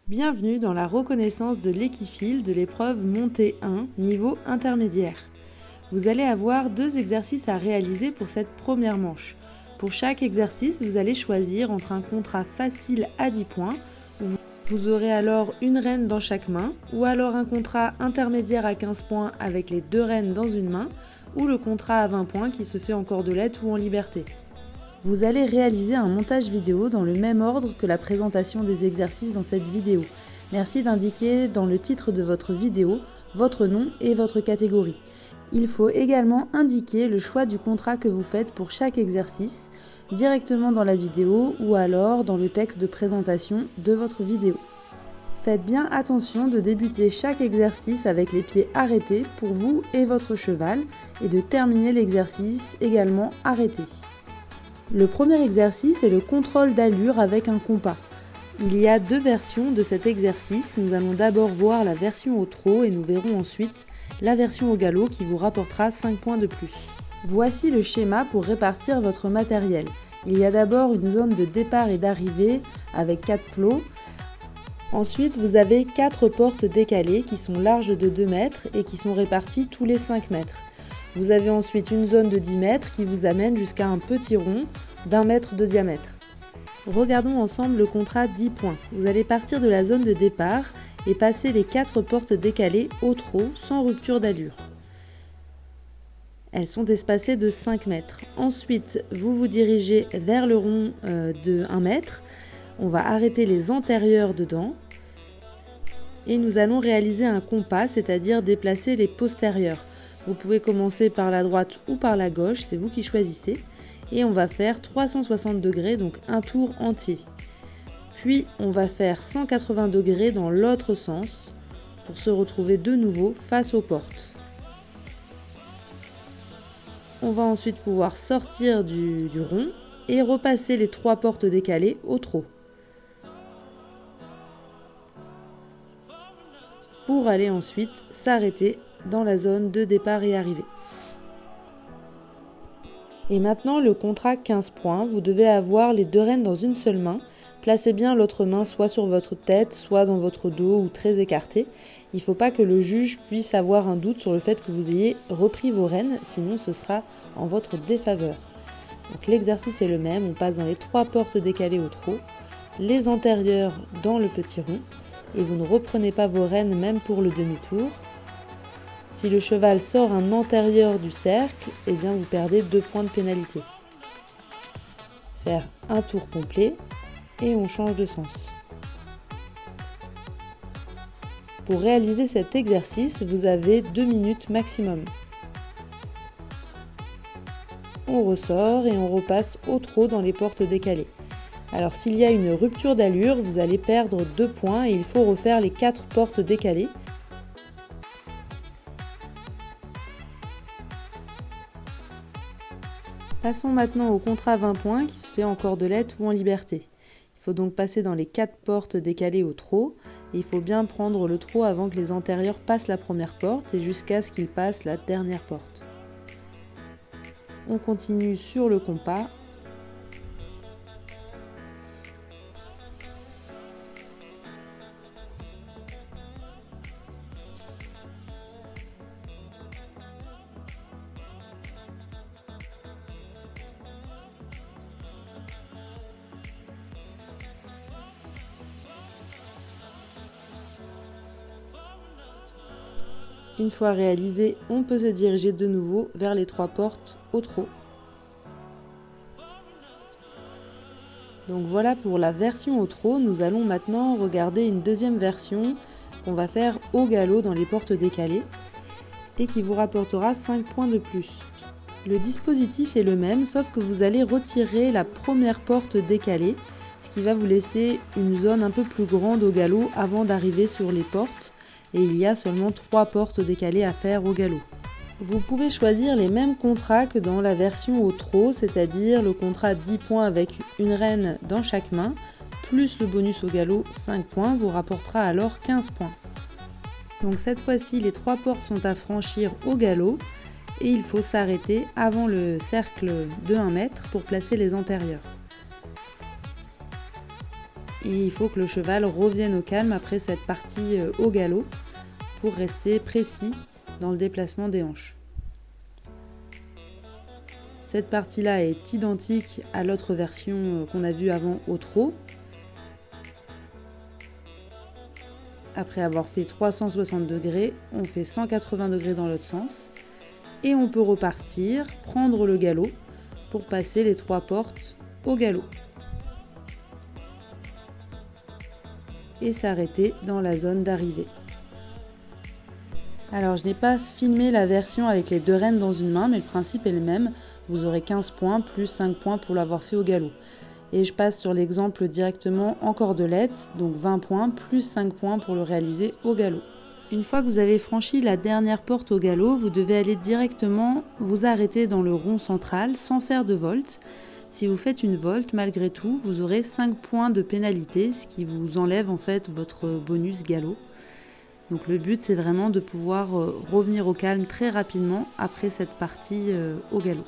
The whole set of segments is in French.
Bienvenue dans la reconnaissance de l'équifile de l'épreuve montée 1, niveau intermédiaire. Vous allez avoir 2 exercices à réaliser pour cette première manche. Pour chaque exercice, vous allez choisir entre un contrat facile à 10 points, vous aurez alors une reine dans chaque main, ou alors un contrat intermédiaire à 15 points avec les 2 reines dans une main, ou le contrat à 20 points qui se fait en cordelette ou en liberté. Vous allez réaliser un montage vidéo dans le même ordre que la présentation des exercices dans cette vidéo. Merci d'indiquer dans le titre de votre vidéo votre nom et votre catégorie. Il faut également indiquer le choix du contrat que vous faites pour chaque exercice directement dans la vidéo ou alors dans le texte de présentation de votre vidéo. Faites bien attention de débuter chaque exercice avec les pieds arrêtés pour vous et votre cheval et de terminer l'exercice également arrêté. Le premier exercice est le contrôle d'allure avec un compas. Il y a 2 versions de cet exercice. Nous allons d'abord voir la version au trot et nous verrons ensuite la version au galop qui vous rapportera 5 points de plus. Voici le schéma pour répartir votre matériel. Il y a d'abord une zone de départ et d'arrivée avec 4 plots. Ensuite, vous avez 4 portes décalées qui sont larges de 2 mètres et qui sont réparties tous les 5 mètres. Vous avez ensuite une zone de 10 mètres qui vous amène jusqu'à un petit rond d'1 mètre de diamètre. Regardons ensemble le contrat 10 points. Vous allez partir de la zone de départ et passer les 4 portes décalées au trot sans rupture d'allure. Elles sont espacées de 5 mètres. Ensuite, vous vous dirigez vers le rond de 1 mètre. On va arrêter les antérieurs dedans. Et nous allons réaliser un compas, c'est-à-dire déplacer les postérieurs. Vous pouvez commencer par la droite ou par la gauche, c'est vous qui choisissez. Et on va faire 360 degrés, donc un tour entier. Puis on va faire 180 degrés dans l'autre sens pour se retrouver de nouveau face aux portes. On va ensuite pouvoir sortir du rond et repasser les 3 portes décalées au trot. Pour aller ensuite s'arrêter dans la zone de départ et arrivée. Et maintenant le contrat 15 points, vous devez avoir les 2 reines dans une seule main. Placez bien l'autre main soit sur votre tête, soit dans votre dos ou très écartée. Il ne faut pas que le juge puisse avoir un doute sur le fait que vous ayez repris vos reines, sinon ce sera en votre défaveur. Donc l'exercice est le même, on passe dans les 3 portes décalées au trot, les antérieures dans le petit rond, et vous ne reprenez pas vos reines même pour le demi-tour. Si le cheval sort un antérieur du cercle, eh bien vous perdez 2 points de pénalité. Faire un tour complet et on change de sens. Pour réaliser cet exercice, vous avez 2 minutes maximum. On ressort et on repasse au trot dans les portes décalées. Alors s'il y a une rupture d'allure, vous allez perdre 2 points et il faut refaire les 4 portes décalées. Passons maintenant au contrat 20 points qui se fait en cordelette ou en liberté. Il faut donc passer dans les 4 portes décalées au trot et il faut bien prendre le trot avant que les antérieurs passent la première porte et jusqu'à ce qu'ils passent la dernière porte. On continue sur le compas. Une fois réalisé, on peut se diriger de nouveau vers les 3 portes au trot. Donc voilà pour la version au trot. Nous allons maintenant regarder une deuxième version qu'on va faire au galop dans les portes décalées et qui vous rapportera 5 points de plus. Le dispositif est le même, sauf que vous allez retirer la première porte décalée, ce qui va vous laisser une zone un peu plus grande au galop avant d'arriver sur les portes. Et il y a seulement 3 portes décalées à faire au galop. Vous pouvez choisir les mêmes contrats que dans la version au trot, c'est-à-dire le contrat 10 points avec une reine dans chaque main, plus le bonus au galop 5 points, vous rapportera alors 15 points. Donc cette fois-ci, les 3 portes sont à franchir au galop et il faut s'arrêter avant le cercle de 1 mètre pour placer les antérieurs. Et il faut que le cheval revienne au calme après cette partie au galop pour rester précis dans le déplacement des hanches. Cette partie-là est identique à l'autre version qu'on a vue avant au trot. Après avoir fait 360 degrés, on fait 180 degrés dans l'autre sens. Et on peut repartir, prendre le galop pour passer les 3 portes au galop. Et s'arrêter dans la zone d'arrivée. Alors je n'ai pas filmé la version avec les 2 rênes dans une main, mais le principe est le même. Vous aurez 15 points plus 5 points pour l'avoir fait au galop. Et je passe sur l'exemple directement en cordelette, donc 20 points plus 5 points pour le réaliser au galop. Une fois que vous avez franchi la dernière porte au galop, vous devez aller directement vous arrêter dans le rond central sans faire de volte. Si vous faites une volte, malgré tout, vous aurez 5 points de pénalité, ce qui vous enlève en fait votre bonus galop. Donc le but, c'est vraiment de pouvoir revenir au calme très rapidement après cette partie au galop.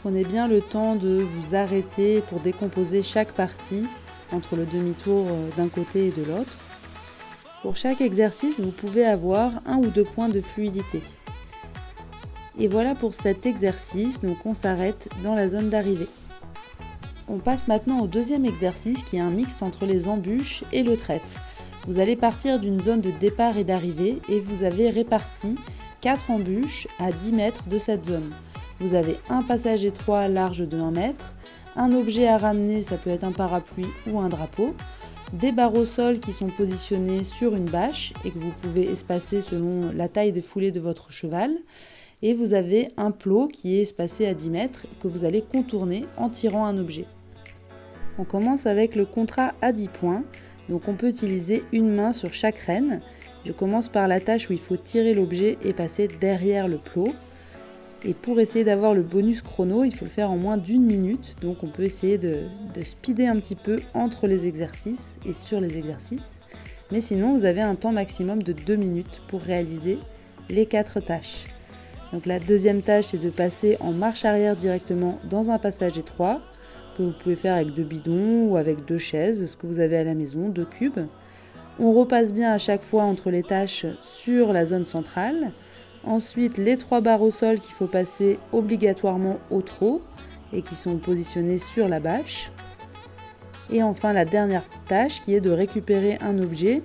Prenez bien le temps de vous arrêter pour décomposer chaque partie entre le demi-tour d'un côté et de l'autre. Pour chaque exercice, vous pouvez avoir 1 ou 2 points de fluidité. Et voilà pour cet exercice, donc on s'arrête dans la zone d'arrivée. On passe maintenant au deuxième exercice qui est un mix entre les embûches et le trèfle. Vous allez partir d'une zone de départ et d'arrivée et vous avez réparti 4 embûches à 10 mètres de cette zone. Vous avez un passage étroit large de 1 mètre, un objet à ramener, ça peut être un parapluie ou un drapeau, des barres au sol qui sont positionnées sur une bâche et que vous pouvez espacer selon la taille des foulées de votre cheval. Et vous avez un plot qui est espacé à 10 mètres que vous allez contourner en tirant un objet. On commence avec le contrat à 10 points, donc on peut utiliser une main sur chaque rêne. Je commence par la tâche où il faut tirer l'objet et passer derrière le plot. Et pour essayer d'avoir le bonus chrono, il faut le faire en moins d'1 minute. Donc on peut essayer de speeder un petit peu entre les exercices et sur les exercices. Mais sinon, vous avez un temps maximum de 2 minutes pour réaliser les 4 tâches. Donc la deuxième tâche, c'est de passer en marche arrière directement dans un passage étroit, que vous pouvez faire avec 2 bidons ou avec 2 chaises, ce que vous avez à la maison, 2 cubes. On repasse bien à chaque fois entre les tâches sur la zone centrale. Ensuite, les 3 barres au sol qu'il faut passer obligatoirement au trot et qui sont positionnées sur la bâche. Et enfin, la dernière tâche qui est de récupérer un objet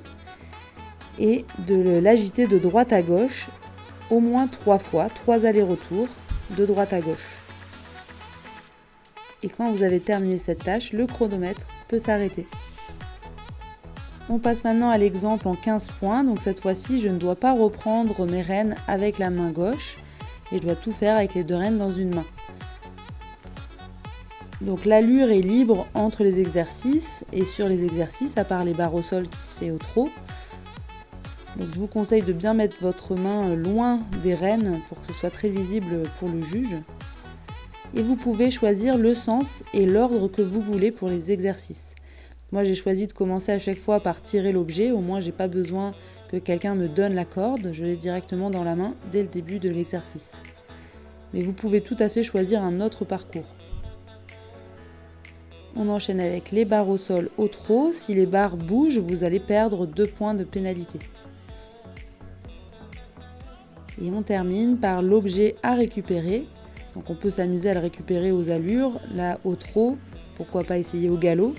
et de l'agiter de droite à gauche au moins 3 fois, 3 allers-retours de droite à gauche. Et quand vous avez terminé cette tâche, le chronomètre peut s'arrêter. On passe maintenant à l'exemple en 15 points, donc cette fois-ci je ne dois pas reprendre mes rênes avec la main gauche et je dois tout faire avec les 2 rênes dans une main. Donc l'allure est libre entre les exercices et sur les exercices, à part les barres au sol qui se fait au trot. Donc je vous conseille de bien mettre votre main loin des rênes pour que ce soit très visible pour le juge. Et vous pouvez choisir le sens et l'ordre que vous voulez pour les exercices. Moi j'ai choisi de commencer à chaque fois par tirer l'objet, au moins j'ai pas besoin que quelqu'un me donne la corde, je l'ai directement dans la main dès le début de l'exercice. Mais vous pouvez tout à fait choisir un autre parcours. On enchaîne avec les barres au sol au trot, si les barres bougent, vous allez perdre 2 points de pénalité. Et on termine par l'objet à récupérer, donc on peut s'amuser à le récupérer aux allures, là au trot, pourquoi pas essayer au galop.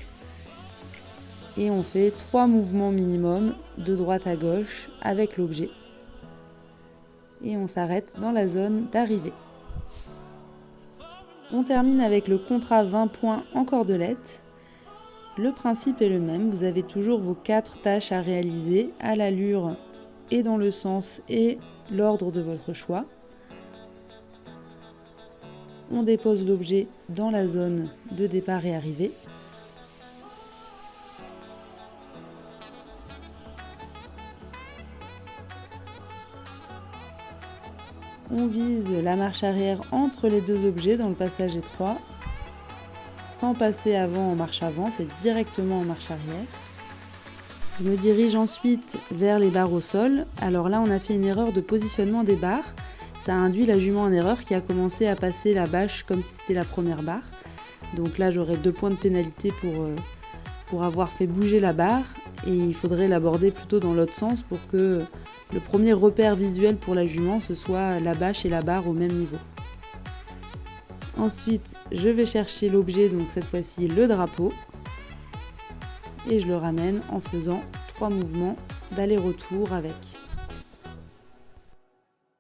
Et on fait 3 mouvements minimum de droite à gauche avec l'objet. Et on s'arrête dans la zone d'arrivée. On termine avec le contrat 20 points en cordelette. Le principe est le même, vous avez toujours vos 4 tâches à réaliser à l'allure et dans le sens et l'ordre de votre choix. On dépose l'objet dans la zone de départ et arrivée. On vise la marche arrière entre les 2 objets dans le passage étroit, sans passer avant en marche avant, c'est directement en marche arrière. Je me dirige ensuite vers les barres au sol. Alors là, on a fait une erreur de positionnement des barres. ça a induit la jument en erreur qui a commencé à passer la bâche comme si c'était la première barre. Donc là j'aurai 2 points de pénalité pour avoir fait bouger la barre et il faudrait l'aborder plutôt dans l'autre sens pour que le premier repère visuel pour la jument ce soit la bâche et la barre au même niveau. Ensuite je vais chercher l'objet, donc cette fois-ci le drapeau, et je le ramène en faisant 3 mouvements d'aller-retour avec.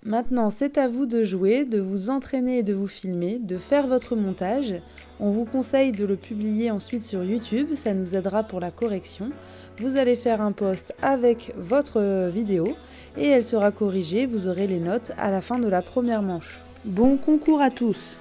Maintenant, c'est à vous de jouer, de vous entraîner et de vous filmer, de faire votre montage. On vous conseille de le publier ensuite sur YouTube, ça nous aidera pour la correction. Vous allez faire un post avec votre vidéo et elle sera corrigée, vous aurez les notes à la fin de la première manche. Bon concours à tous!